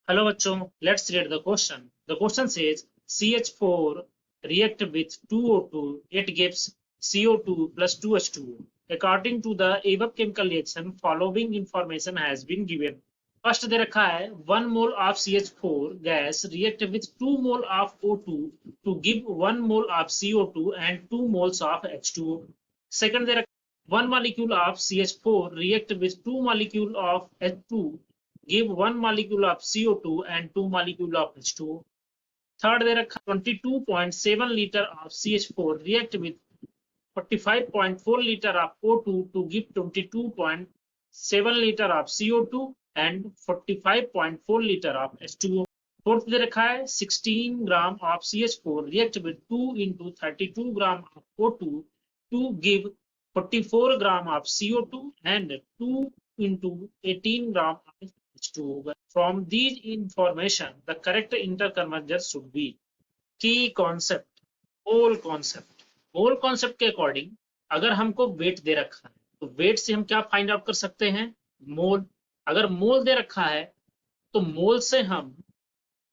Hello bachcho, let's read the question. The question says CH4 react with 2O2, it gives CO2 plus 2H2O. According to the above chemical reaction, following information has been given. First दे रखा है 1 mole of CH4 gas react with 2 mole of O2 to give 1 mole of CO2 and 2 moles of H2O. Second दे रखा 1 molecule of CH4 react with 2 molecule of H2 give 1 molecule of CO2 and 2 molecule of H2O. Third दे रखा 22.7 liter of CH4 react with 45.4 liter of O2 to give 22.7 liter of CO2 and 45.4 liter of H2O. Fourth दे रखा है 16 gram of CH4 react with 2 into 32 gram of O2 to give 44 gram of CO2 and 2 into 18 gram of H2O. From these information, the correct interconversion should be key concept, whole concept. Whole concept के according अगर हमको wait दे रखा है तो wait से हम क्या find out कर सकते हैं? मोल. अगर मोल दे रखा है तो मोल से हम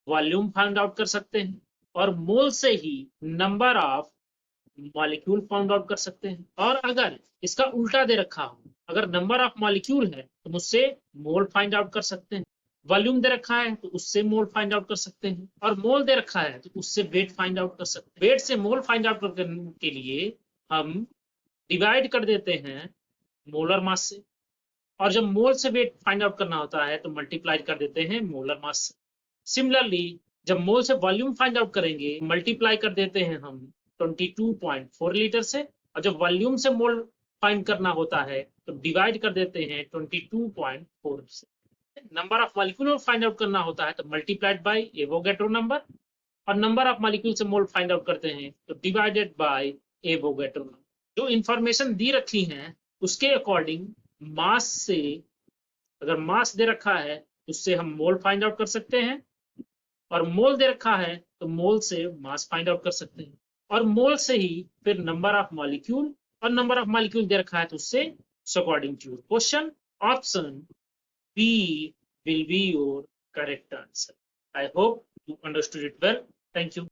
वॉल्यूम फाइंड आउट कर सकते हैं और मोल से ही number of molecule find out कर सकते हैं. और अगर इसका उल्टा दे रखा हो, अगर नंबर ऑफ मॉलिक्यूल है तो मुझसे मोल फाइंड आउट कर सकते हैं. वॉल्यूम दे रखा है तो उससे मोल फाइंड आउट कर सकते हैं और मोल दे रखा है तो उससे वेट फाइंड आउट कर सकते हैं. वेट से मोल फाइंड आउट करने के लिए हम डिवाइड कर देते हैं मोलर मास से और जब मोल से वेट फाइंड आउट करना होता है तो मल्टीप्लाई कर देते हैं मोलर मास से. सिमिलरली जब मोल से वॉल्यूम फाइंड आउट करेंगे मल्टीप्लाई कर देते हैं हम 22.4 लीटर से और जब वॉल्यूम से मोल फाइंड करना होता है तो डिवाइड कर देते हैं 22.4 से. Number of molecule find out करना होता है तो मल्टीप्लाइड बाय एवोगैड्रो नंबर और नंबर ऑफ मॉलिक्यूल से मोल फाइंड आउट करते हैं तो डिवाइडेड बाय एवोगैड्रो नंबर. जो इंफॉर्मेशन दी रखी है उसके अकॉर्डिंग मास से, अगर मास दे रखा है तो उससे हम मोल फाइंड आउट कर सकते हैं और मोल दे रखा है तो मोल से मास फाइंड आउट कर सकते हैं और मोल से ही फिर नंबर ऑफ मॉलिक्यूल और नंबर ऑफ मॉलिक्यूल दे रखा है तो उससे according to your question option B will be your correct answer. I hope you understood it well. Thank you.